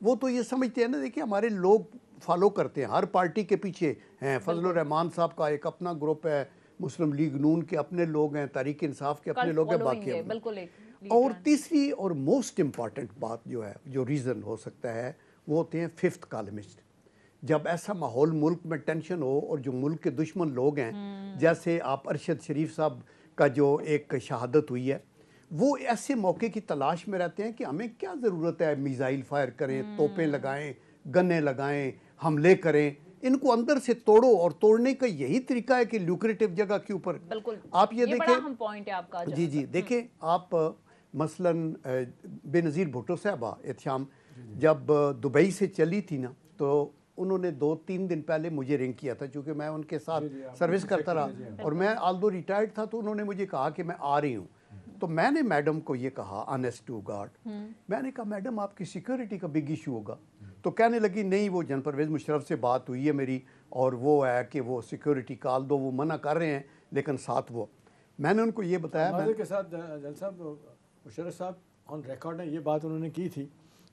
وہ تو یہ سمجھتے ہیں نا، دیکھیں ہمارے لوگ فالو کرتے ہیں، ہر پارٹی کے پیچھے ہیں، فضل الرحمان صاحب کا ایک اپنا گروپ ہے، مسلم لیگ نون کے اپنے لوگ ہیں، تحریک انصاف کے اپنے لوگ ہیں، باقی بالکل. اور تیسری اور موسٹ امپارٹنٹ بات جو ہے، جو ریزن ہو سکتا ہے، وہ ہوتے ہیں ففتھ کالمسٹ. جب ایسا ماحول ملک میں ٹینشن ہو اور جو ملک کے دشمن لوگ ہیں، جیسے آپ ارشد شریف صاحب کا جو ایک شہادت ہوئی ہے، وہ ایسے موقع کی تلاش میں رہتے ہیں کہ ہمیں کیا ضرورت ہے میزائل فائر کریں، توپیں لگائیں، گنے لگائیں، حملے کریں. ان کو اندر سے توڑو، اور توڑنے کا یہی طریقہ ہے کہ لیوکریٹو جگہ کے اوپر. بالکل آپ یہ دیکھیں، بڑا اہم پوائنٹ ہے آپ کا. جی دیکھیں آپ مثلاً بے نظیر بھٹو صاحبہ احتشام جب دبئی سے چلی تھی نا، تو انہوں نے 2-3 دن پہلے مجھے رنگ کیا تھا، چونکہ میں ان کے ساتھ سروس کرتا رہا، اور میں آلدو ریٹائرڈ تھا، تو انہوں نے مجھے کہا کہ میں آ رہی ہوں. تو میں نے میڈم کو یہ کہا آنیسٹ ٹو گاڈ، میں نے کہا میڈم آپ کی سیکیورٹی کا بگ ایشو ہوگا. تو کہنے لگی نہیں، وہ جنرل پرویز مشرف سے بات ہوئی ہے میری، اور وہ ہے کہ وہ سیکیورٹی کال دو، وہ منع کر رہے ہیں، لیکن ساتھ وہ. میں نے ان کو یہ بتایا کے ساتھ جنرل صاحب مشرف صاحب آن ریکارڈ ہے، یہ بات انہوں نے کی تھی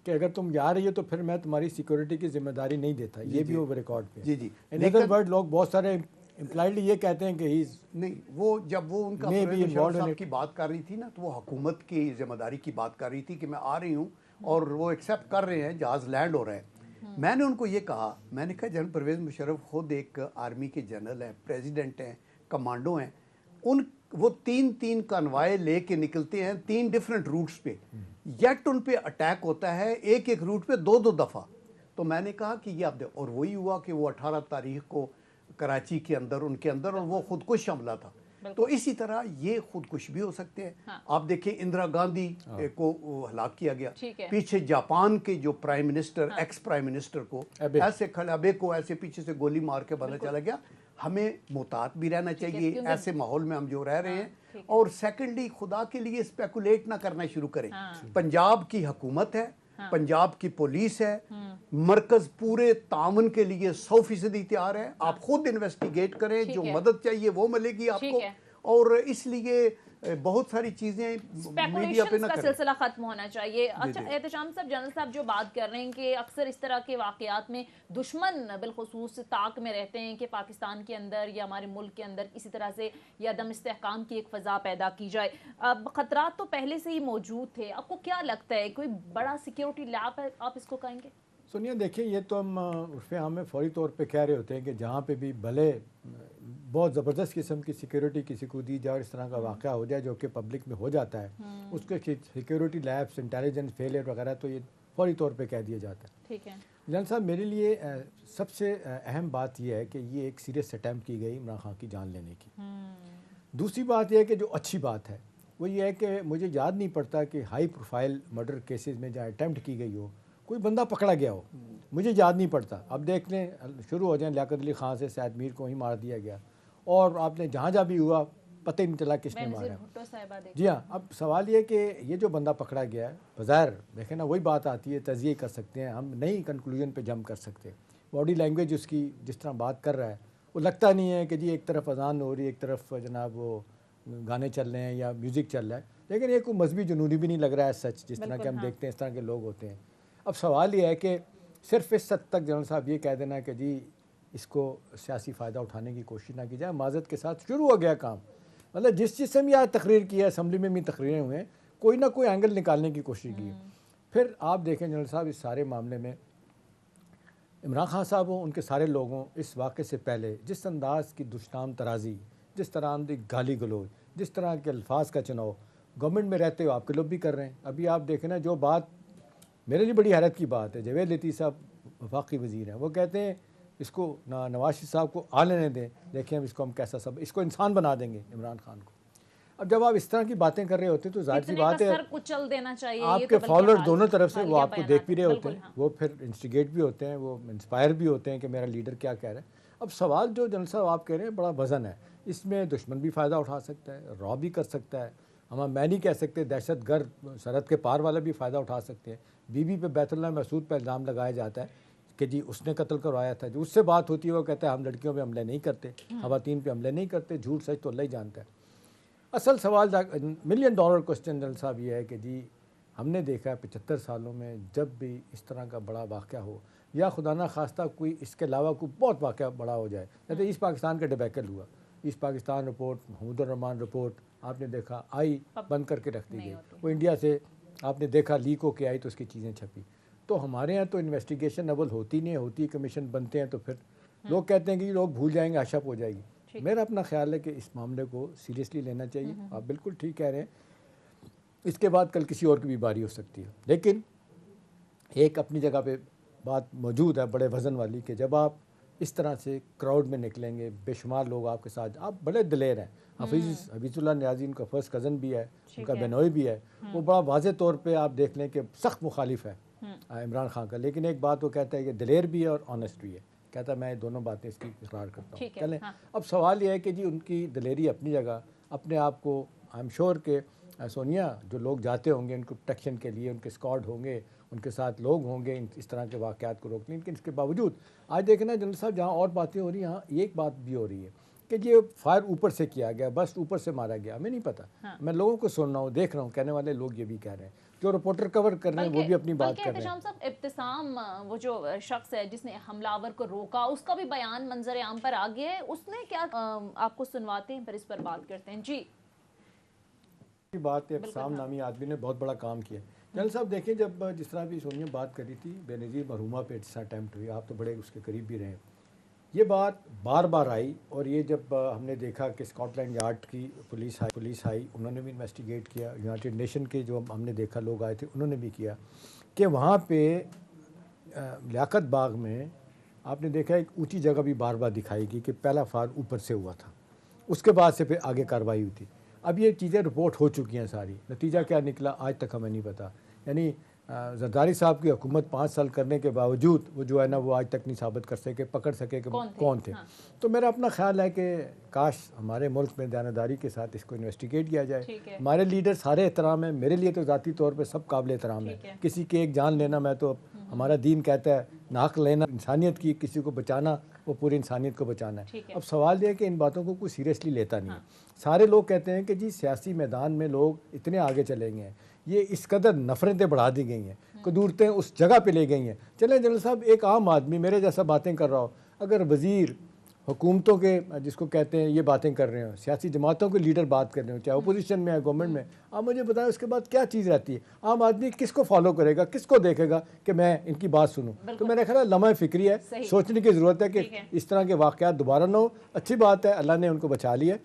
کہ اگر تم جا رہی ہو تو پھر میں تمہاری سیکیورٹی کی ذمہ داری نہیں دیتا. یہ بھی اوور ریکارڈ پہ. جی ان ادر ورڈ لوگ بہت سارے امپلائڈلی یہ کہتے ہیں کہ نہیں، وہ جب وہ ان کا مشرف صاحب کی بات کر رہی تھی نا، تو وہ حکومت کی ذمہ داری کی بات کر رہی تھی کہ میں آ رہی ہوں، اور وہ ایکسیپٹ کر رہے ہیں، جہاز لینڈ ہو رہے ہیں. میں نے ان کو یہ کہا، میں نے کہا جنرل پرویز مشرف خود ایک آرمی کے جنرل ہیں، پریزیڈنٹ ہیں، کمانڈو ہیں، وہ 3 کنوائے لے کے نکلتے ہیں 3 ڈیفرنٹ روٹس پہ، یٹ ان پہ اٹیک ہوتا ہے ایک روٹ پہ 2 دفعہ. تو میں نے کہا کہ یہ آپ اور وہی ہوا کہ وہ 18 تاریخ کو کراچی کے اندر ان کے اندر، اور وہ خودکش حملہ تھا. تو اسی طرح یہ خودکش بھی ہو سکتے ہیں. آپ دیکھیں اندرا گاندھی کو ہلاک کیا گیا، پیچھے جاپان کے جو prime minister, ex prime minister کو ایسے ابے کو ایسے پیچھے سے گولی مار کے بدلا چلا گیا. ہمیں محتاط بھی رہنا چاہیے ایسے ماحول میں ہم جو رہ رہے ہیں. اور سیکنڈلی، خدا کے لیے اسپیکولیٹ نہ کرنا شروع کریں. پنجاب کی حکومت ہے، پنجاب کی پولیس ہے، مرکز پورے تعاون کے لیے 100% تیار ہے. آپ خود انویسٹیگیٹ کریں، جو مدد چاہیے وہ ملے گی آپ کو. اور اس لیے بہت ساری چیزیں میڈیا پہ نہ کا کریں. سلسلہ ختم ہونا چاہیے. اچھا احتشام صاحب، جنرل صاحب جو بات کر رہے ہیں کہ اکثر اس طرح کے واقعات میں دشمن بالخصوص طاق میں رہتے ہیں کہ پاکستان کے اندر یا ہمارے ملک کے اندر کسی طرح سے یہ عدم استحکام کی ایک فضا پیدا کی جائے. اب خطرات تو پہلے سے ہی موجود تھے، آپ کو کیا لگتا ہے کوئی بڑا سیکیورٹی لیپ ہے، آپ اس کو کہیں گے؟ سنیے، دیکھیں یہ تو ہم عرف عام میں فوری طور پہ کہہ رہے ہوتے ہیں کہ جہاں پہ بھی بھلے بہت زبردست قسم کی سیکیورٹی کسی کو دی جائے اور اس طرح کا واقعہ ہو جائے جو کہ پبلک میں ہو جاتا ہے، اس کے سیکیورٹی لیبس، انٹیلیجنس فیلئر وغیرہ، تو یہ فوری طور پہ کہہ دیا جاتا ہے. ٹھیک ہے جنرل صاحب، میرے لیے سب سے اہم بات یہ ہے کہ یہ ایک سیریس اٹیمپٹ کی گئی عمران خان کی جان لینے کی. دوسری بات یہ ہے کہ جو اچھی بات ہے وہ یہ ہے کہ مجھے یاد نہیں پڑتا کہ ہائی پروفائل مرڈر کیسز میں جہاں اٹیمپٹ کی گئی ہو کوئی بندہ پکڑا گیا ہو. مجھے یاد نہیں پڑتا. اب دیکھ لیں، شروع ہو جائیں لیاقت علی خان سے، سعد میر کو ہی مار دیا گیا، اور آپ نے جہاں بھی ہوا پتہ ہی نہیں چلا کس نے مارا. جی ہاں. اب سوال یہ کہ یہ جو بندہ پکڑا گیا ہے، بظاہر دیکھیں نا، وہی بات آتی ہے، تجزیے کر سکتے ہیں ہم، نہیں کنکلوژن پہ جمپ کر سکتے. باڈی لینگویج اس کی جس طرح بات کر رہا ہے، وہ لگتا نہیں ہے کہ جی ایک طرف اذان ہو رہی ہے، ایک طرف جناب وہ گانے چل رہے ہیں یا میوزک چل رہا ہے، لیکن یہ کوئی مذہبی جنونی بھی نہیں لگ رہا ہے سچ، جس طرح کہ ہم دیکھتے ہیں اس طرح کے لوگ ہوتے ہیں. اب سوال یہ ہے کہ صرف اس حد تک جنرل صاحب یہ کہہ دینا کہ جی اس کو سیاسی فائدہ اٹھانے کی کوشش نہ کی جائے. معذرت کے ساتھ شروع ہو گیا کام، مطلب جس سے بھی آج تقریر کی ہے، اسمبلی میں بھی تقریریں ہوئے ہیں، کوئی نہ کوئی اینگل نکالنے کی کوشش کی ہے. پھر آپ دیکھیں جنرل صاحب، اس سارے معاملے میں عمران خان صاحب ہوں، ان کے سارے لوگوں، اس واقعے سے پہلے جس انداز کی دشنام ترازی، جس طرح کی گالی گلوچ، جس طرح کے الفاظ کا چناؤ گورنمنٹ میں رہتے ہو آپ کے لوگ بھی کر رہے ہیں. ابھی آپ دیکھیں نا، جو بات میرے لیے بڑی حیرت کی بات ہے، جاوید لطیف صاحب وفاقی وزیر ہیں، وہ کہتے ہیں اس کو نواز شریف صاحب کو آ لینے دیں، دیکھیں اس کو ہم کیسا اس کو انسان بنا دیں گے عمران خان کو. اب جب آپ اس طرح کی باتیں کر رہے ہوتے ہیں تو ظاہر سی بات ہے آپ کے فالوور دونوں طرف سے وہ آپ کو دیکھ بھی رہے ہوتے ہیں، وہ پھر انسٹیگیٹ بھی ہوتے ہیں، وہ انسپائر بھی ہوتے ہیں کہ میرا لیڈر کیا کہہ رہا ہے. اب سوال جو جنرل صاحب آپ کہہ رہے ہیں بڑا وزن ہے، اس میں دشمن بھی فائدہ اٹھا سکتا ہے، رعب بھی کر سکتا ہے. میں نہیں کہہ سکتے دہشت گرد سرحد کے پار والا بھی فائدہ اٹھا سکتے ہیں. بی بی پہ بیت اللہ مسعود پہ الزام لگایا جاتا ہے کہ جی اس نے قتل کروایا تھا. جو اس سے بات ہوتی ہے وہ کہتا ہے ہم لڑکیوں پہ حملے نہیں کرتے، خواتین پہ حملے نہیں کرتے. جھوٹ سچ تو اللہ ہی جانتا ہے. اصل سوال $1 ملین کوسچن جنرل صاحب یہ ہے کہ جی ہم نے دیکھا ہے 75 سالوں میں جب بھی اس طرح کا بڑا واقعہ ہو یا خدا نہ خواستہ کوئی اس کے علاوہ کوئی بہت واقعہ بڑا ہو جائے، جیسے ایسٹ پاکستان کا ڈیبیکل ہوا، ایسٹ پاکستان رپورٹ، محمود الرحمان رپورٹ آپ نے دیکھا آئی، بند کر کے رکھ دی گئی، وہ انڈیا سے آپ نے دیکھا لیک ہو کے آئی تو اس کی چیزیں چھپی۔ تو ہمارے ہاں تو انویسٹیگیشن اول ہوتی نہیں ہوتی، کمیشن بنتے ہیں تو پھر لوگ کہتے ہیں کہ یہ لوگ بھول جائیں گے، اشپ ہو جائے گی۔ میرا اپنا خیال ہے کہ اس معاملے کو سیریسلی لینا چاہیے، آپ بالکل ٹھیک کہہ رہے ہیں، اس کے بعد کل کسی اور کی بھی باری ہو سکتی ہے، لیکن ایک اپنی جگہ پہ بات موجود ہے بڑے وزن والی کہ جب آپ اس طرح سے کراؤڈ میں نکلیں گے، بے شمار لوگ آپ کے ساتھ، آپ بڑے دلیر ہیں، حفیظ اللہ نیازی ان کا فرسٹ کزن بھی ہے، ان کا بینوئی بھی ہے، وہ بڑا واضح طور پہ آپ دیکھ لیں کہ سخت مخالف ہے عمران خان کا، لیکن ایک بات وہ کہتا ہے کہ دلیر بھی ہے اور آنیسٹ بھی ہے، کہتا ہے میں دونوں باتیں اس کی اقرار کرتا ہوں۔ چلیں اب سوال یہ ہے کہ جی ان کی دلیری اپنی جگہ، اپنے آپ کو آئی ایم شیور کہ سونیا جو لوگ جاتے ہوں گے ان کو پروٹیکشن کے لیے، ان کے اسکواڈ ہوں گے، ان کے ساتھ لوگ ہوں گے اس طرح کے واقعات کو روکنے، لیکن اس کے باوجود آج دیکھنا جنرل صاحب جہاں اور باتیں ہو رہی ہیں، یہاں ایک بات بھی ہو رہی ہے کہ یہ فائر اوپر سے کیا گیا، بس اوپر سے مارا گیا، ہمیں نہیں پتہ، میں لوگوں کو سن رہا ہوں، دیکھ رہا ہوں، کہنے والے لوگ یہ بھی کہہ رہے ہیں، جو رپورٹر کور کر رہے ہیں وہ بھی اپنی بات کر رہے ہیں۔ احتشام صاحب ابتسام وہ جو شخص ہے جس نے حملہ آور کو روکا، اس کا بھی بیان منظر عام پر آ گیا ہے، اس نے کیا آپ کو سنواتے ہیں پھر اس پر بات کرتے ہیں۔ جی بات ہے، ابتسام نامی آدمی نے بہت بڑا کام کیا۔ جنرل صاحب دیکھیں جب جس طرح بھی سونیا بات کری تھی بے نظیر مرحومہ پہ اس اٹیمپٹ ہوئی، آپ تو بڑے اس کے قریب بھی رہے، یہ بات بار بار آئی، اور یہ جب ہم نے دیکھا کہ اسکاٹ لینڈ یارڈ کی پولیس آئی، انہوں نے بھی انویسٹیگیٹ کیا، یونائٹڈ نیشن کے جو ہم نے دیکھا لوگ آئے تھے انہوں نے بھی کیا، کہ وہاں پہ لیاقت باغ میں آپ نے دیکھا ایک اونچی جگہ بھی بار بار دکھائی گئی کہ پہلا فائر اوپر سے ہوا تھا، اس کے بعد سے پھر آگے کارروائی ہوئی تھی۔ اب یہ چیزیں رپورٹ ہو چکی ہیں ساری، نتیجہ کیا نکلا آج تک ہمیں نہیں پتہ، یعنی زرداری صاحب کی حکومت 5 سال کرنے کے باوجود وہ جو ہے نا وہ آج تک نہیں ثابت کر سکے، پکڑ سکے کہ کون تھے۔ تو میرا اپنا خیال ہے کہ کاش ہمارے ملک میں دیانتداری کے ساتھ اس کو انویسٹیگیٹ کیا جائے۔ ہمارے لیڈر سارے احترام ہیں، میرے لیے تو ذاتی طور پہ سب قابل احترام ہے، کسی کی ایک جان لینا، میں تو ہمارا دین کہتا ہے ناک لینا انسانیت کی، کسی کو بچانا وہ پوری انسانیت کو بچانا ہے۔ اب سوال یہ ہے کہ ان باتوں کو کوئی سیریسلی لیتا نہیں ہے، سارے لوگ کہتے ہیں کہ جی سیاسی میدان میں لوگ اتنے آگے چلے گئے ہیں، یہ اس قدر نفرتیں بڑھا دی گئی ہیں، قدورتیں اس جگہ پہ لے گئی ہیں۔ چلیں جنرل صاحب ایک عام آدمی میرے جیسا باتیں کر رہا ہو، اگر وزیر حکومتوں کے جس کو کہتے ہیں یہ باتیں کر رہے ہوں، سیاسی جماعتوں کے لیڈر بات کر رہے ہوں، چاہے اپوزیشن میں ہے گورنمنٹ میں، آپ مجھے بتائیں اس کے بعد کیا چیز رہتی ہے؟ عام آدمی کس کو فالو کرے گا، کس کو دیکھے گا کہ میں ان کی بات سنوں؟ تو میرا خیال ہے لمحہ فکری ہے، سوچنے کی ضرورت ہے کہ اس طرح کے واقعات دوبارہ نہ ہو۔ اچھی بات ہے اللہ نے ان کو بچا لیا،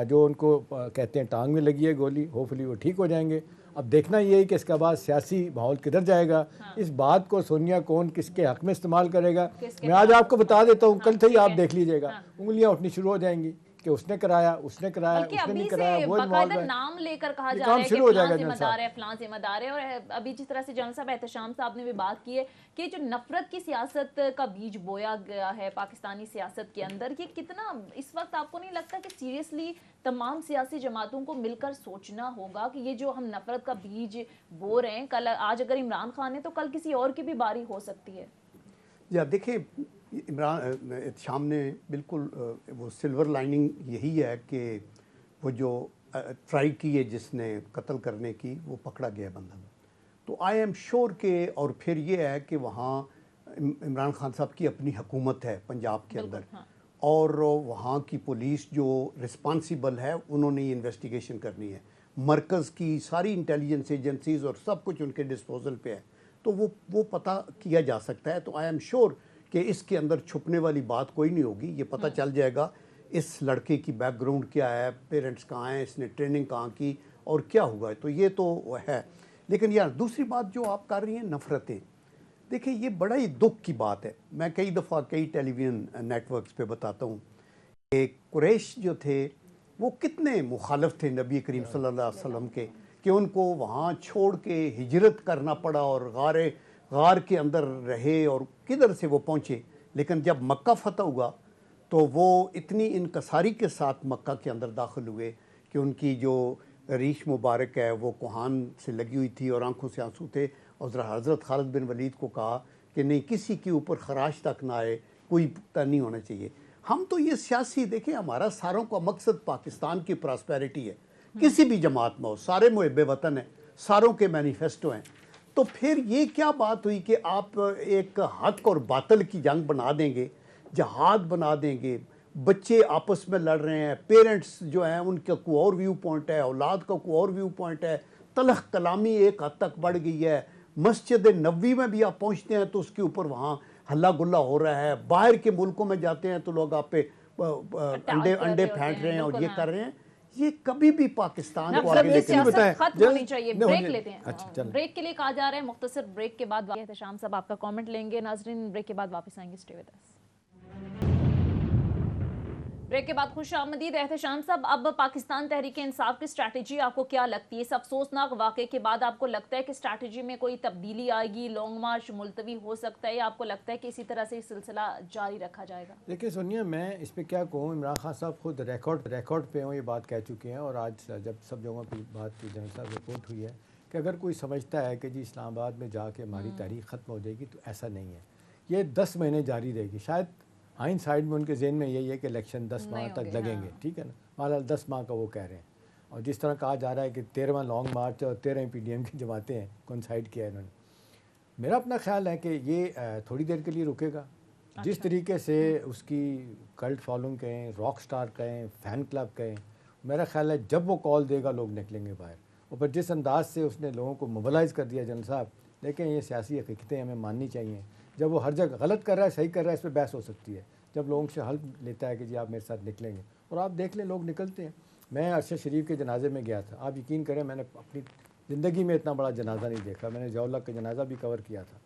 جو ان کو کہتے ہیں ٹانگ میں لگی ہے گولی، ہوپفلی وہ ٹھیک ہو جائیں گے۔ اب دیکھنا یہ ہے کہ اس کے بعد سیاسی ماحول کدھر جائے گا، اس بات کو سونیا کون کس کے حق میں استعمال کرے گا۔ میں آج آپ کو بتا دیتا ہوں، کل سے ہی آپ دیکھ لیجئے گا انگلیاں اٹھنی شروع ہو جائیں گی کہ اس نے کرایا، اس نے نہیں کرایا، وہ باقاعدہ نام لے کر کہا جا رہا ہے کہ فلاں ذمہ دار ہے، فلاں ذمہ دار ہے۔ اور ابھی جس طرح سے جنرل صاحب احتشام صاحب نے بھی بات کی ہے کہ جو نفرت کی سیاست کا بیج بویا گیا ہے پاکستانی سیاست کے اندر، یہ کتنا اس وقت آپ کو نہیں لگتا کہ سیریسلی تمام سیاسی جماعتوں کو مل کر سوچنا ہوگا کہ یہ جو ہم نفرت کا بیج بو رہے ہیں، کل آج اگر عمران خان ہے تو کل کسی اور کی بھی باری ہو سکتی ہے؟ یا دیکھیں احتشام نے بالکل وہ سلور لائننگ یہی ہے کہ وہ جو ٹرائی کی ہے جس نے قتل کرنے کی وہ پکڑا گیا بندہ، تو آئی ایم شور کہ اور پھر یہ ہے کہ وہاں عمران خان صاحب کی اپنی حکومت ہے پنجاب کے اندر، اور وہاں کی پولیس جو رسپانسیبل ہے انہوں نے یہ انویسٹیگیشن کرنی ہے، مرکز کی ساری انٹیلیجنس ایجنسیز اور سب کچھ ان کے ڈسپوزل پہ ہے، تو وہ پتہ کیا جا سکتا ہے۔ تو آئی ایم شور کہ اس کے اندر چھپنے والی بات کوئی نہیں ہوگی، یہ پتہ چل جائے گا اس لڑکے کی بیک گراؤنڈ کیا ہے، پیرنٹس کہاں ہیں، اس نے ٹریننگ کہاں کی اور کیا ہوا ہے، تو یہ تو ہے۔ لیکن یار دوسری بات جو آپ کر رہی ہیں نفرتیں، دیکھیں یہ بڑا ہی دکھ کی بات ہے، میں کئی دفعہ کئی ٹیلی ویژن نیٹ ورکس پہ بتاتا ہوں کہ قریش جو تھے وہ کتنے مخالف تھے نبی کریم صلی اللہ علیہ وسلم کے، کہ ان کو وہاں چھوڑ کے ہجرت کرنا پڑا اور غار کے اندر رہے اور کدھر سے وہ پہنچے، لیکن جب مکہ فتح ہوا تو وہ اتنی انکساری کے ساتھ مکہ کے اندر داخل ہوئے کہ ان کی جو ریش مبارک ہے وہ کوہان سے لگی ہوئی تھی اور آنکھوں سے آنسو تھے، اور حضرت خالد بن ولید کو کہا کہ نہیں کسی کے اوپر خراش تک نہ آئے، کوئی پتہ نہیں ہونا چاہیے۔ ہم تو یہ سیاسی دیکھیں ہمارا ساروں کا مقصد پاکستان کی پراسپیرٹی ہے، کسی بھی جماعت میں ہو، سارے محب وطن ہیں، ساروں کے مینیفیسٹو ہیں. تو پھر یہ کیا بات ہوئی کہ آپ ایک حق اور باطل کی جنگ بنا دیں گے, جہاد بنا دیں گے, بچے آپس میں لڑ رہے ہیں, پیرنٹس جو ہیں ان کا کوئی اور ویو پوائنٹ ہے, اولاد کا کوئی اور ویو پوائنٹ ہے, تلخ کلامی ایک حد تک بڑھ گئی ہے. مسجد نبوی میں بھی آپ پہنچتے ہیں تو اس کے اوپر وہاں ہلا گلا ہو رہا ہے. باہر کے ملکوں میں جاتے ہیں تو لوگ آپ پہ انڈے پھینٹ رہے ہیں اور یہ کر رہے ہیں. یہ کبھی بھی پاکستان کو آگے لے کے سیاست ختم ہونی چاہیے. بریک لیتے ہیں, بریک کے لیے کہا جا رہا ہے, مختصر بریک کے بعد احتشام صاحب آپ کا کامنٹ لیں گے. ناظرین بریک کے بعد واپس آئیں گے, اسٹے ود اس. بریک کے بعد خوش آمدید احتشام صاحب. اب پاکستان تحریک انصاف کی اسٹریٹجی آپ کو کیا لگتی ہے؟ اس افسوسناک واقعے کے بعد آپ کو لگتا ہے کہ اسٹریٹجی میں کوئی تبدیلی آئے گی, لانگ مارچ ملتوی ہو سکتا ہے, یا آپ کو لگتا ہے کہ اسی طرح سے سلسلہ جاری رکھا جائے گا؟ دیکھیں سونیا, میں اس پہ کیا کہوں, عمران خان صاحب خود ریکارڈ پہ ہوں یہ بات کہہ چکے ہیں, اور آج جب سب جگہوں کی بات کی جنرل صاحب رپورٹ ہوئی ہے کہ اگر کوئی سمجھتا ہے کہ جی اسلام آباد میں جا کے ہماری تاریخ ختم ہو جائے گی, تو ایسا نہیں ہے. یہ 10 مہینے جاری رہے گی. شاید آئین سائڈ میں ان کے ذہن میں یہی ہے کہ الیکشن 10 ماہ تک لگیں گے, ٹھیک ہے نا, مالا 10 ماہ کا وہ کہہ رہے ہیں. اور جس طرح کہا جا رہا ہے کہ 13واں لانگ مارچ اور 13 پی ڈی ایم کی جماعتیں ہیں کنسائڈ کیا ہے انہوں نے. میرا اپنا خیال ہے کہ یہ تھوڑی دیر کے لیے رکے گا. جس طریقے سے اس کی کلٹ فالوئنگ کہیں, راک سٹار کہیں, فین کلب کہیں, میرا خیال ہے جب وہ کال دے گا لوگ نکلیں گے باہر. اور پھر جس انداز سے اس نے لوگوں کو موبلائز کر دیا جنرل صاحب, لیکن یہ سیاسی حقیقتیں ہمیں ماننی چاہیے. جب وہ ہر جگہ غلط کر رہا ہے, صحیح کر رہا ہے, اس پہ بحث ہو سکتی ہے. جب لوگوں سے حل لیتا ہے کہ جی آپ میرے ساتھ نکلیں گے, اور آپ دیکھ لیں لوگ نکلتے ہیں. میں ارشد شریف کے جنازے میں گیا تھا. آپ یقین کریں میں نے اپنی زندگی میں اتنا بڑا جنازہ نہیں دیکھا. میں نے ضیاء الحق کا جنازہ بھی کور کیا تھا,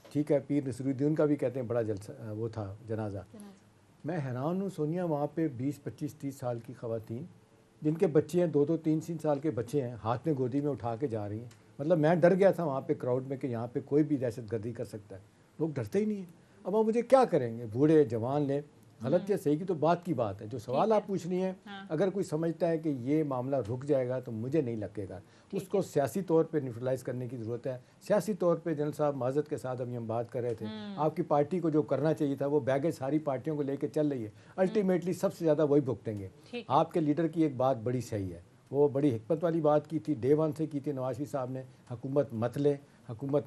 ٹھیک ہے, پیر نصیر الدین کا بھی کہتے ہیں بڑا جلسہ وہ تھا جنازہ. میں حیران ہوں سونیا, وہاں پہ 20 25 30 سال کی خواتین جن کے بچے ہیں, 2 2 3 3 سال کے بچے ہیں, ہاتھ میں گودی میں اٹھا کے جا رہی ہیں. مطلب میں ڈر گیا تھا وہاں پہ کراؤڈ میں کہ یہاں پہ کوئی بھی دہشت گردی کر سکتا ہے. لوگ ڈرتے ہی نہیں ہیں. اب آپ مجھے کیا کریں گے, بوڑھے جوان لیں, غلط یا صحیح کی تو بات کی بات ہے. جو سوال آپ پوچھ رہی ہیں, اگر کوئی سمجھتا ہے کہ یہ معاملہ رک جائے گا تو مجھے نہیں لگے گا. اس کو سیاسی طور پہ نیوٹرلائز کرنے کی ضرورت ہے. سیاسی طور پہ جنرل صاحب معذرت کے ساتھ ابھی ہم بات کر رہے تھے, آپ کی پارٹی کو جو کرنا چاہیے تھا وہ بیگیج ساری پارٹیوں کو لے کے چل رہی ہے. الٹیمیٹلی سب سے زیادہ وہی بھگتیں گے. آپ کے لیڈر کی ایک بات بڑی صحیح ہے, وہ بڑی حکمت والی بات کی تھی, ڈے 1 سے کی تھی نواز شریف صاحب نے, حکومت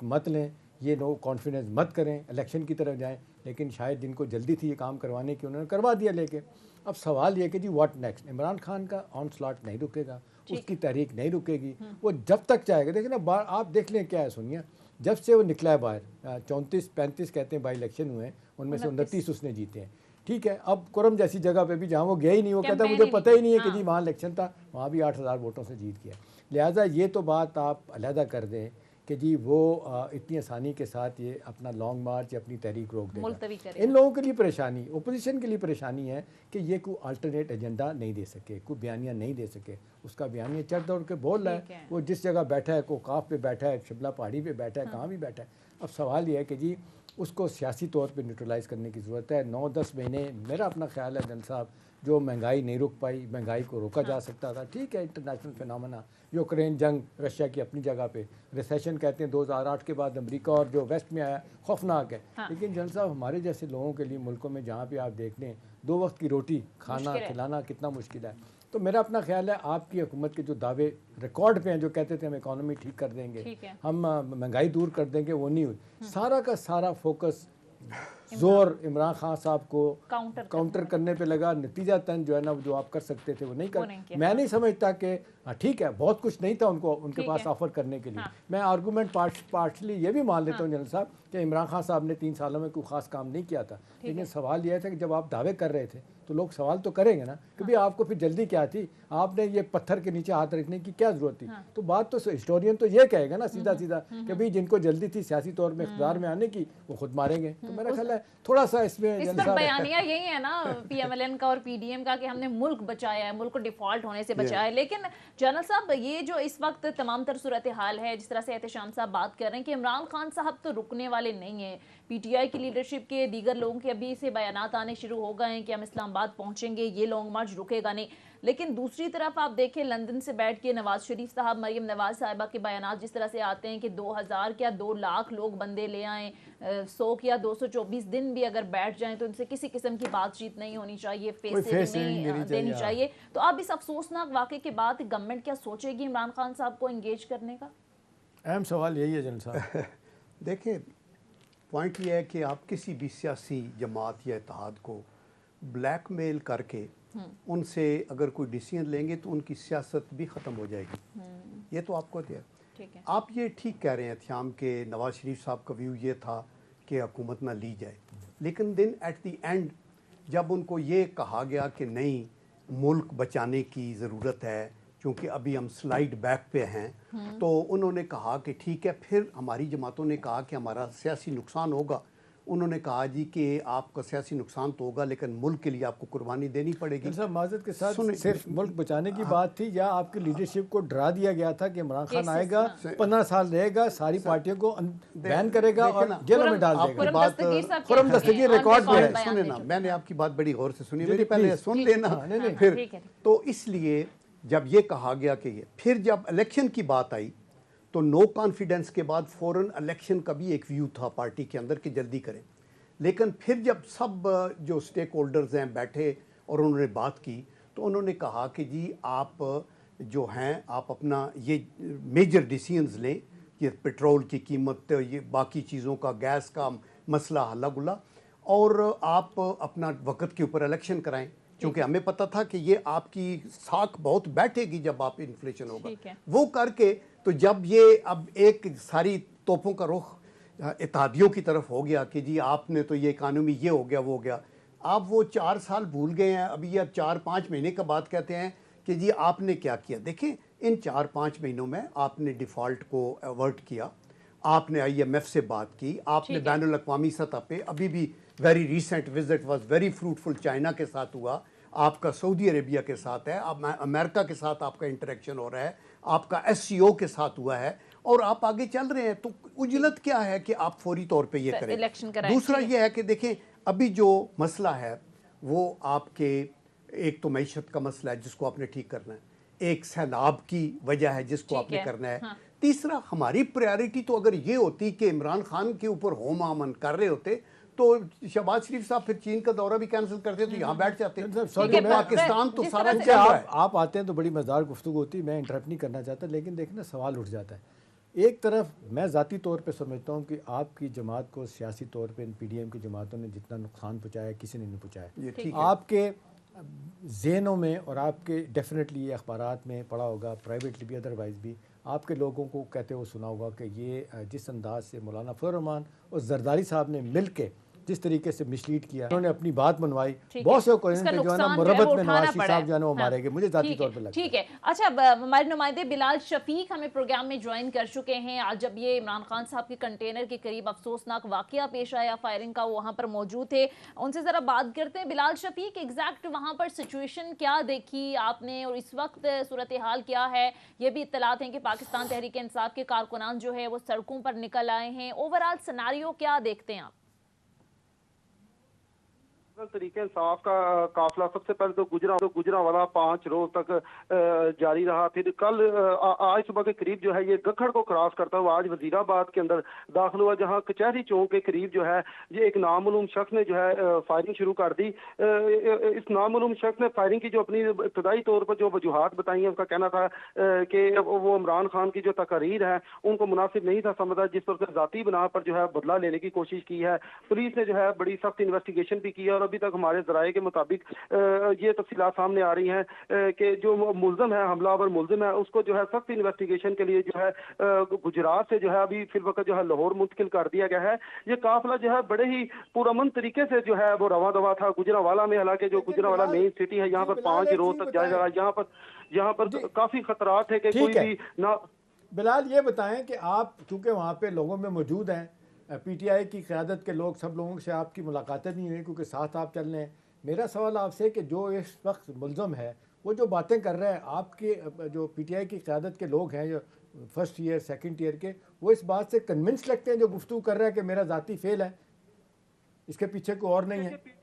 مت لیں, یہ نو کانفیڈنس مت کریں, الیکشن کی طرف جائیں. لیکن شاید جن کو جلدی تھی یہ کام کروانے کی, انہوں نے کروا دیا لے کے. اب سوال یہ کہ جی واٹ نیکسٹ. عمران خان کا آن سلاٹ نہیں رکے گا, اس کی تحریک نہیں رکے گی, وہ جب تک چاہے گا. دیکھیں نا, آپ دیکھ لیں کیا ہے سونیا, جب سے وہ نکلا ہے باہر, 34 35 کہتے ہیں بائی الیکشن ہوئے ہیں, ان میں سے 29 اس نے جیتے ہیں, ٹھیک ہے. اب کرم جیسی جگہ پہ بھی جہاں وہ گیا ہی نہیں, وہ کہتا ہے مجھے پتہ ہی نہیں ہے کہ جی وہاں الیکشن تھا, وہاں بھی 8000 ووٹوں سے جیت گیا. لہٰذا یہ تو بات آپ علیحدہ کر دیں کہ جی وہ اتنی آسانی کے ساتھ یہ اپنا لانگ مارچ یا اپنی تحریک روک دے گا. ان لوگوں کے لیے پریشانی, اپوزیشن کے لیے پریشانی ہے کہ یہ کوئی الٹرنیٹ ایجنڈا نہیں دے سکے, کوئی بیانیہ نہیں دے سکے. اس کا بیانیہ چڑھ دوڑ کے بول رہا ہے, وہ جس جگہ بیٹھا ہے, کوکاف پہ بیٹھا ہے, شبلہ پہاڑی پہ بیٹھا ہے, کہاں بھی بیٹھا ہے. اب سوال یہ ہے کہ جی اس کو سیاسی طور پہ نیوٹرلائز کرنے کی ضرورت ہے. 9-10 مہینے میرا اپنا خیال ہے جنرل صاحب, جو مہنگائی نہیں رک پائی, مہنگائی کو روکا جا سکتا تھا, ٹھیک ہے, انٹرنیشنل فینامنا, یوکرین جنگ, رشیا کی اپنی جگہ پہ, ریسیشن کہتے ہیں 2008 کے بعد امریکہ اور جو ویسٹ میں آیا خوفناک ہے. لیکن جنرل صاحب ہمارے جیسے لوگوں کے لیے ملکوں میں جہاں پہ آپ دیکھ لیں 2 وقت کی روٹی کھانا کھلانا کتنا مشکل ہے. تو میرا اپنا خیال ہے آپ کی حکومت کے جو دعوے ریکارڈ پہ ہیں, جو کہتے تھے ہم اکانومی ٹھیک کر دیں گے, ہم مہنگائی دور کر دیں گے, وہ نہیں ہوئی. سارا کا سارا فوکس زور عمران خان صاحب کو کاؤنٹر کرنے پہ لگا. نتیجہ تن جو ہے نا, جو آپ کر سکتے تھے وہ نہیں کر. میں نہیں سمجھتا کہ ٹھیک ہے بہت کچھ نہیں تھا ان کے پاس آفر کرنے کے لیے. میں آرگومنٹ پارٹلی یہ بھی مان لیتا ہوں جنرل صاحب کہ عمران خان صاحب نے 3 سالوں میں کوئی خاص کام نہیں کیا تھا. لیکن سوال یہ تھا کہ جب آپ دعوے کر رہے تھے تو لوگ سوال تو کریں گے نا کہ بھئی آپ کو پھر جلدی کیا تھی, آپ نے یہ پتھر کے نیچے ہاتھ رکھنے کی کیا ضرورت تھی. تو بات تو ہسٹورین تو یہ کہے گا نا سیدھا کہ بھئی جن کو جلدی تھی سیاسی طور میں اقتدار میں آنے کی, وہ خود ماریں گے. تو میرا خیال ہے تھوڑا سا اس میں بیانیہ یہی ہے نا پی ایم ایل این کا اور پی ڈی ایم کا کہ ہم نے ملک بچایا ہے, ملک کو ڈیفالٹ ہونے سے بچایا ہے. لیکن جنرل صاحب یہ جو اس وقت تمام تر صورتحال ہے, جس طرح سے احتشام صاحب بات کر رہے ہیں کہ عمران خان صاحب تو رکنے والے نہیں ہیں, پی ٹی آئی کی لیڈرشپ کے دیگر لوگوں کے ابھی سے بیانات آنے شروع ہو گئے ہیں کہ ہم اسلام آباد پہنچیں گے, یہ لانگ مارچ رکے گا نہیں. لیکن دوسری طرف آپ دیکھیں لندن سے بیٹھ کے نواز شریف صاحب, مریم نواز صاحبہ کے بیانات جس طرح سے آتے ہیں کہ 2000 کیا 2 لاکھ لوگ بندے لے آئیں, 100 یا 224 دن بھی اگر بیٹھ جائیں تو ان سے کسی قسم کی بات چیت نہیں ہونی چاہیے, فیس نہیں دینی چاہیے. تو اب اس افسوسناک واقعے کے بعد گورنمنٹ کیا سوچے گی عمران خان صاحب کو انگیج کرنے کا؟ اہم سوال یہی ہے جنرل صاحب. دیکھیں پوائنٹ یہ ہے کہ آپ کسی بھی سیاسی جماعت یا اتحاد کو بلیک میل کر کے ان سے اگر کوئی ڈیسیژن لیں گے تو ان کی سیاست بھی ختم ہو جائے گی. یہ تو آپ کو دیا. آپ یہ ٹھیک کہہ رہے ہیں تھیام کہ نواز شریف صاحب کا ویو یہ تھا کہ حکومت نہ لی جائے, لیکن دن ایٹ دی اینڈ جب ان کو یہ کہا گیا کہ نہیں ملک بچانے کی ضرورت ہے کیونکہ ابھی ہم سلائیڈ بیک پہ ہیں, تو انہوں نے کہا کہ ٹھیک ہے. پھر ہماری جماعتوں نے کہا کہ ہمارا سیاسی نقصان ہوگا. انہوں نے کہا جی کہ آپ کا سیاسی نقصان تو ہوگا لیکن ملک کے لیے آپ کو قربانی دینی پڑے گی. صاحب معذرت کے ساتھ صرف ملک بچانے کی بات تھی یا آپ کی لیڈرشپ کو ڈرا دیا گیا تھا کہ عمران خان آئے گا 15 سال رہے گا, ساری پارٹیوں کو بین کرے گا اور جیلوں میں ڈال دے گا. خرم دستگیر ریکارڈ پہ ہے. سنیں نا, میں نے آپ کی بات بڑی غور سے سنی, میری پہلے سن لینا پھر. تو اس لیے جب یہ کہا گیا کہ یہ پھر جب الیکشن کی بات آئی تو نو کانفیڈنس کے بعد فوراً الیکشن کا بھی ایک ویو تھا پارٹی کے اندر کہ جلدی کریں. لیکن پھر جب سب جو سٹیک ہولڈرز ہیں بیٹھے اور انہوں نے بات کی تو انہوں نے کہا کہ جی آپ جو ہیں آپ اپنا یہ میجر ڈیسیژنز لیں, یہ پیٹرول کی قیمت, یہ باقی چیزوں کا, گیس کا مسئلہ ہلا گلا, اور آپ اپنا وقت کے اوپر الیکشن کرائیں کیونکہ ہمیں پتہ تھا کہ یہ آپ کی ساکھ بہت بیٹھے گی جب آپ انفلیشن ہوگا. وہ کر کے تو جب یہ اب ایک ساری توپوں کا رخ اتحادیوں کی طرف ہو گیا کہ جی آپ نے تو یہ اکانومی یہ ہو گیا وہ ہو گیا, آپ وہ 4 سال بھول گئے ہیں. ابھی یہ 4-5 مہینے کا بات کہتے ہیں کہ جی آپ نے کیا کیا. دیکھیں ان 4-5 مہینوں میں آپ نے ڈیفالٹ کو ایورٹ کیا, آپ نے IMF سے بات کی, آپ نے بین الاقوامی سطح پہ ابھی بھی very recent visit was very fruitful China کے ساتھ ہوا, آپ کا سعودی عربیہ کے ساتھ ہے, امریکہ کے ساتھ آپ کا انٹریکشن ہو رہا ہے, آپ کا SCO کے ساتھ ہوا ہے, اور آپ آگے چل رہے ہیں. تو اجلت کیا ہے کہ آپ فوری طور پہ یہ کریں. دوسرا یہ ہے کہ دیکھیں ابھی جو مسئلہ ہے وہ آپ کے ایک تو معیشت کا مسئلہ ہے جس کو آپ نے ٹھیک کرنا ہے, ایک سیلاب کی وجہ ہے جس کو آپ نے کرنا ہے. تیسرا ہماری پریارٹی تو اگر یہ ہوتی کہ عمران خان کے اوپر ہوم امن کر رہے ہوتے تو شہباز شریف صاحب پھر چین کا دورہ بھی کینسل کرتے تو یہاں بیٹھ جاتے. پاکستان تو سارا آپ آتے ہیں تو بڑی مزدار گفتگو ہوتی ہے, میں انٹرپٹ نہیں کرنا چاہتا, لیکن دیکھنا سوال اٹھ جاتا ہے. ایک طرف میں ذاتی طور پہ سمجھتا ہوں کہ آپ کی جماعت کو سیاسی طور پہ PDM کی جماعتوں نے جتنا نقصان پہنچایا کسی نے نہیں پہنچایا. آپ کے ذہنوں میں اور آپ کے ڈیفینیٹلی اخبارات میں پڑھا ہوگا, پرائیویٹلی بھی ادروائز بھی آپ کے لوگوں کو کہتے ہوئے سنا ہوگا کہ یہ جس انداز سے مولانا فضل الرحمان اور زرداری صاحب نے مل کے جس طریقے سے مسلیڈ کیا, انہوں نے اپنی بات منوائی, بہت سے کوئن پہ جو ہے نا مربت میں نواز شریف صاحب جو ہے نا وہ مارے گئے. مجھے ذاتی طور پہ لگتا ہے. ٹھیک ہے. اچھا, ہمارے نمائندے بلال شفیق ہمیں پروگرام میں جوائن کر چکے ہیں. آج جب یہ عمران خان صاحب کے کنٹینر کے قریب افسوسناک واقعہ پیش آیا فائرنگ کا, وہ وہاں پر موجود تھے, ان سے ذرا بات کرتے ہیں. بلال شفیق, ایگزیکٹ وہاں پر سچویشن کیا دیکھی آپ نے اور اس وقت صورتحال کیا ہے؟ یہ بھی اطلاعات ہیں کہ پاکستان تحریک انصاف کے کارکنان جو ہے وہ سڑکوں پر نکل آئے ہیں. اوورآل سناریو کیا دیکھتے ہیں آپ؟ تحریک انصاف کا قافلہ سب سے پہلے تو گجرانوالہ 5 روز تک جاری رہا. پھر کل آج صبح کے قریب جو ہے یہ گکھڑ کو کراس کرتا ہوا آج وزیر آباد کے اندر داخل ہوا, جہاں کچہری چوک کے قریب جو ہے یہ ایک نامعلوم شخص نے جو ہے فائرنگ شروع کر دی. اس نامعلوم شخص نے فائرنگ کی جو اپنی ابتدائی طور پر جو وجوہات بتائی ہیں, اس کا کہنا تھا کہ وہ عمران خان کی جو تقاریر ہے ان کو مناسب نہیں تھا سمجھا, جس پر ذاتی بنا پر جو ہے بدلہ لینے کی کوشش کی ہے. پولیس نے جو ہے بڑی سخت انویسٹیگیشن بھی کی ہے اور ابھی تک ہمارے ذرائع کے مطابق یہ تفصیلات سامنے آ رہی ہیں کہ جو ملزم ہے, حملہ آور ملزم ہے, اس کو جو ہے سخت انویسٹیگیشن کے لیے جو ہے گجرات سے جو ہے ابھی فی الوقت جو ہے لاہور منتقل کر دیا گیا ہے. یہ قافلہ جو ہے بڑے ہی پرامن طریقے سے جو ہے وہ رواں دواں تھا گجرانوالہ میں, حالانکہ جو گجرانوالہ مین سٹی ہے یہاں پر 5 روز تک جائے گا. یہاں پر کافی خطرات ہے کہ کوئی بھی نہ. بلال یہ بتائیں کہ آپ چونکہ وہاں پہ لوگوں میں موجود ہیں, PTI کی قیادت کے لوگ, سب لوگوں سے آپ کی ملاقاتیں نہیں ہوئی کیونکہ ساتھ آپ چل رہے ہیں. میرا سوال آپ سے کہ جو اس وقت ملزم ہے وہ جو باتیں کر رہے ہیں, آپ کے جو PTI کی قیادت کے لوگ ہیں جو فرسٹ ایئر سیکنڈ ایئر کے, وہ اس بات سے کنونس لگتے ہیں جو گفتگو کر رہے ہیں کہ میرا ذاتی فیل ہے, اس کے پیچھے کوئی اور نہیں ہے؟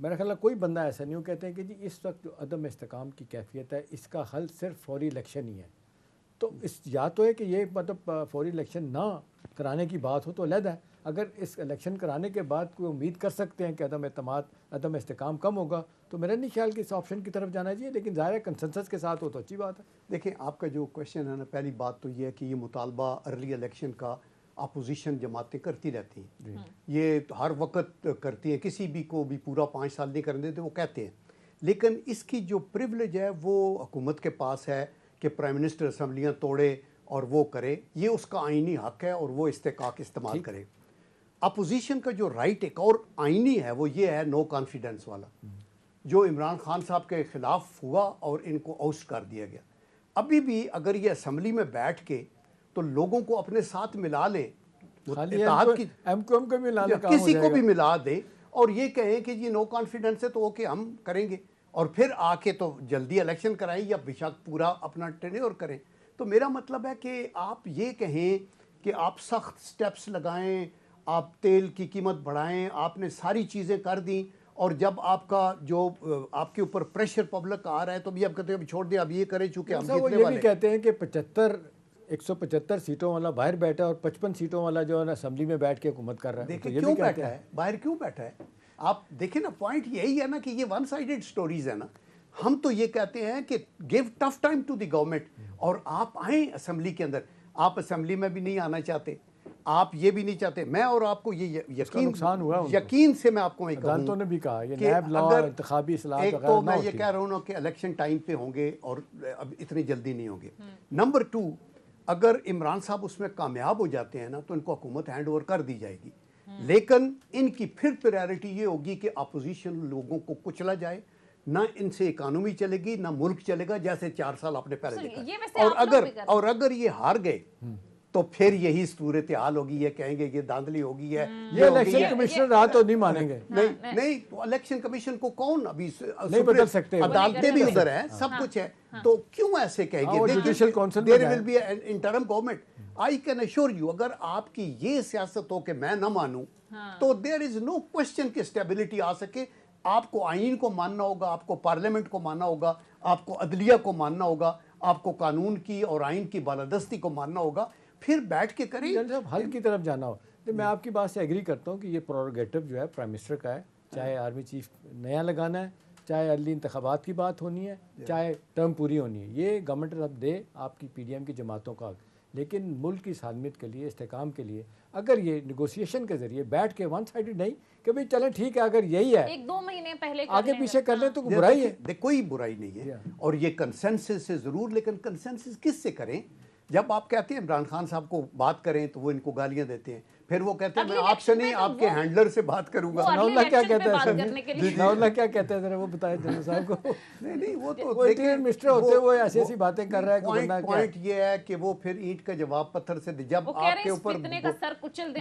میرا خیال ہے کوئی بندہ ایسا نہیں ہو کہتے ہیں کہ جی اس وقت جو عدم استحکام کی کیفیت ہے اس کا حل صرف فوری الیکشن ہی ہے. تو اس یا تو ہے کہ یہ مطلب فوری الیکشن نہ کرانے کی بات ہو تو علیحدہ ہے. اگر اس الیکشن کرانے کے بعد کوئی امید کر سکتے ہیں کہ عدم اعتماد عدم استحکام کم ہوگا تو میرا نہیں خیال کہ اس آپشن کی طرف جانا چاہیے, لیکن ظاہر ہے کنسنسس کے ساتھ ہو تو اچھی بات ہے. دیکھیں آپ کا جو کویشچن ہے نا, پہلی بات تو یہ ہے کہ یہ مطالبہ ارلی الیکشن کا اپوزیشن جماعتیں کرتی رہتی ہیں, یہ ہر وقت کرتی ہیں, کسی بھی کو بھی پورا 5 سال نہیں کرنے دیتے وہ کہتے ہیں. لیکن اس کی جو پریولیج ہے وہ حکومت کے پاس ہے کہ پرائم منسٹر اسمبلیاں توڑے اور وہ کرے, یہ اس کا آئینی حق ہے اور وہ استحقاق استعمال کرے. اپوزیشن کا جو رائٹ ایک اور آئینی ہے وہ یہ ہے نو کانفیڈنس والا, جو عمران خان صاحب کے خلاف ہوا اور ان کو اوسٹ کر دیا گیا. ابھی بھی اگر یہ اسمبلی میں بیٹھ کے تو لوگوں کو اپنے ساتھ ملا لیں, اتحاد کی کسی کو بھی ملا دیں اور یہ کہیں کہ یہ نو کانفیڈنس ہے تو اوکے ہم کریں گے, اور پھر آ کے تو جلدی الیکشن کرائیں یا بیشک پورا اپنا ٹینیور کریں. تو میرا مطلب ہے کہ آپ یہ کہیں کہ آپ سخت سٹیپس لگائیں, آپ تیل کی قیمت بڑھائیں, آپ نے ساری چیزیں کر دیں, اور جب آپ کا جو آپ کے اوپر پریشر پبلک کا آ رہا ہے تو بھی آپ کہتے ہیں ابھی چھوڑ دیں, اب یہ کریں چونکہ ہم جیتنے والے. یہ بھی کہتے ہیں کہ 175 سیٹوں والا باہر بیٹھا اور 55 سیٹوں والا جو ہے نا اسمبلی میں بیٹھ کے حکومت کر رہا ہے. دیکھیں کیوں بیٹھا ہے, باہر کیوں بیٹھا ہے, آپ دیکھیں نا, پوائنٹ یہی ہے نا کہ یہ ون سائیڈڈ سٹوریز ہے نا. ہم تو یہ کہتے ہیں کہ give tough time to the government, اور آپ آئیں اسمبلی کے اندر. آپ اسمبلی میں بھی نہیں آنا چاہتے, آپ یہ بھی نہیں چاہتے. میں اور آپ کو یہ یقین سے میں آپ کو عدالتوں نے بھی کہا یہ نیب لا انتخابی اصلاحات ایک تو میں یہ کہہ رہا ہوں کہ الیکشن ٹائم پہ ہوں گے اور اب اتنی جلدی نہیں ہوں گے. نمبر 2, اگر عمران صاحب اس میں کامیاب ہو جاتے ہیں نا تو ان کو حکومت ہینڈ اوور کر دی جائے گی, لیکن ان کی پھر پریارٹی یہ ہوگی کہ اپوزیشن لوگوں کو کچلا جائے, نہ ان سے اکانومی چلے گی نہ ملک چلے گا, جیسے 4 سال آپ نے پہلے دیکھا. اور اگر یہ ہار گئے تو پھر یہی صورتحال ہوگی, یہ کہیں گے یہ دھاندلی ہوگی ہے. یہ الیکشن کمیشنر رہا تو نہیں مانیں گے. نہیں, تو الیکشن کمیشن کو کون ابھی نہیں بدل سکتے, عدالتیں بھی ادھر ہیں, سب کچھ ہے, تو کیوں ایسے کہیں گے. Judicial council there will be an interim government. I can assure you, اگر آپ کی یہ سیاست ہو کہ میں نہ مانوں تو دیر از نو کوشچن کہ اسٹیبلٹی آ سکے. آپ کو آئین کو ماننا ہوگا, آپ کو پارلیمنٹ کو ماننا ہوگا, آپ کو عدلیہ کو ماننا ہوگا, آپ کو قانون کی اور آئین کی بالادستی کو ماننا ہوگا, پھر بیٹھ کے کریں. حل کی طرف جانا ہو. میں آپ کی بات سے ایگری کرتا ہوں کہ یہ پروروگیٹو جو ہے پرائم منسٹر کا ہے, چاہے آرمی چیف نیا لگانا ہے, چاہے ارلی انتخابات کی بات ہونی ہے, چاہے ٹرم پوری ہونی ہے, یہ گورنمنٹ آف دے آپ کی پی ڈی ایم کی جماعتوں کا. لیکن ملک کی سالمیت کے لیے, استحکام کے لیے, اگر یہ نیگوسیشن کے ذریعے بیٹھ کے ون سائیڈڈ نہیں کہ بھئی چلیں ٹھیک ہے اگر یہی ہے 1-2 مہینے پہلے آگے پیچھے کر لیں تو برائی ہے. کوئی برائی نہیں ہے, اور یہ کنسنسس سے ضرور, لیکن کنسنسس کس سے کریں. جب آپ کہتے ہیں عمران خان صاحب کو بات کریں تو وہ ان کو گالیاں دیتے ہیں, پھر وہ کہتے ہیں میں آپ سے نہیں آپ کے ہینڈلر سے بات کروں گا. اللہ کیا کہتا ہے, اللہ کیا کہتا ہے ذرا وہ بتائیں جنرل صاحب کو. نہیں وہ تو منسٹر ہوتے وہ ایسی ایسی باتیں کر رہا ہے. پوائنٹ یہ ہے کہ وہ پھر اینٹ کا جواب پتھر سے, جب آپ کے اوپر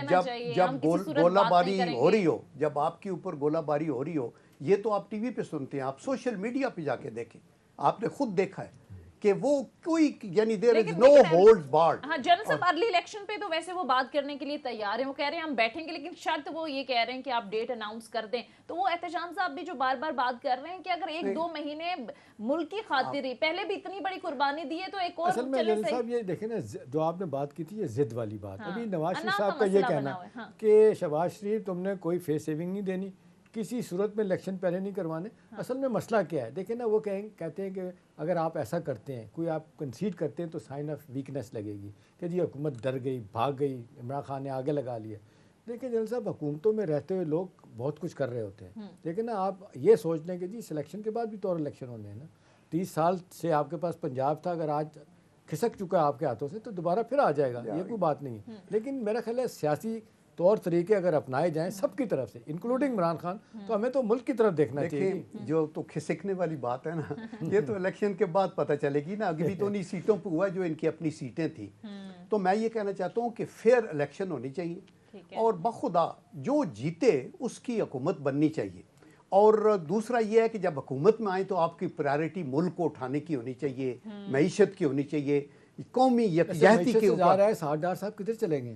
جب گولہ باری ہو رہی ہو, جب آپ کے اوپر گولہ باری ہو رہی ہو, یہ تو آپ ٹی وی پہ سنتے ہیں, آپ سوشل میڈیا پہ جا کے دیکھیں, آپ نے خود دیکھا ہے کہ وہ کوئی یعنی دیر از نو ہولڈز بارڈ. ہاں جنرل صاحب ارلی الیکشن پہ تو ویسے وہ بات کرنے کے لیے تیار ہیں, وہ کہہ رہے ہیں ہم بیٹھیں گے, لیکن شرط وہ یہ کہہ رہے ہیں کہ آپ ڈیٹ اناؤنس کر دیں. تو وہ احتشام صاحب بھی جو بار بار بات کر رہے ہیں کہ اگر 1-2 مہینے ملک کی خاطر ہی, پہلے بھی اتنی بڑی قربانی دی ہے تو ایک اور اصل میں جنرل صاحب یہ دیکھیں نا, جو آپ نے بات کی تھی یہ ضد والی بات. ابھی نواز شریف صاحب کا یہ کہنا کہ شہباز شریف تم نے کوئی فیس سیونگ نہیں دینی, کسی صورت میں الیکشن پہلے نہیں کروانے. اصل میں مسئلہ کیا ہے دیکھیں نا, وہ کہتے ہیں کہ اگر آپ ایسا کرتے ہیں, کوئی آپ کنسیڈ کرتے ہیں تو سائن آف ویکنیس لگے گی کہ جی حکومت ڈر گئی, بھاگ گئی, عمران خان نے آگے لگا لیا. دیکھیں جنرل صاحب حکومتوں میں رہتے ہوئے لوگ بہت کچھ کر رہے ہوتے ہیں, لیکن نا آپ یہ سوچ لیں کہ جی سلیکشن کے بعد بھی تو اور الیکشن ہونے ہیں نا. 30 سال سے آپ کے پاس پنجاب تھا, اگر آج کھسک چکا ہے آپ کے ہاتھوں سے تو دوبارہ پھر آ جائے گا, یہ کوئی بات نہیں ہے. لیکن میرا خیال ہے سیاسی طور طریقے اگر اپنائے جائیں سب کی طرف سے انکلوڈنگ عمران خان, تو ہمیں تو ملک کی طرف دیکھنا چاہیے. جو تو کھسکنے والی بات ہے نا, یہ تو الیکشن کے بعد پتہ چلے گی نا. ابھی تو انہی سیٹوں پہ ہوا جو ان کی اپنی سیٹیں تھیں. تو میں یہ کہنا چاہتا ہوں کہ فیئر الیکشن ہونی چاہیے, اور بخدا جو جیتے اس کی حکومت بننی چاہیے. اور دوسرا یہ ہے کہ جب حکومت میں آئیں تو آپ کی پرائرٹی ملک کو اٹھانے کی ہونی چاہیے, معیشت کی ہونی چاہیے, قومی یکجہتی کے اوپر. سردار صاحب کدھر چلیں گے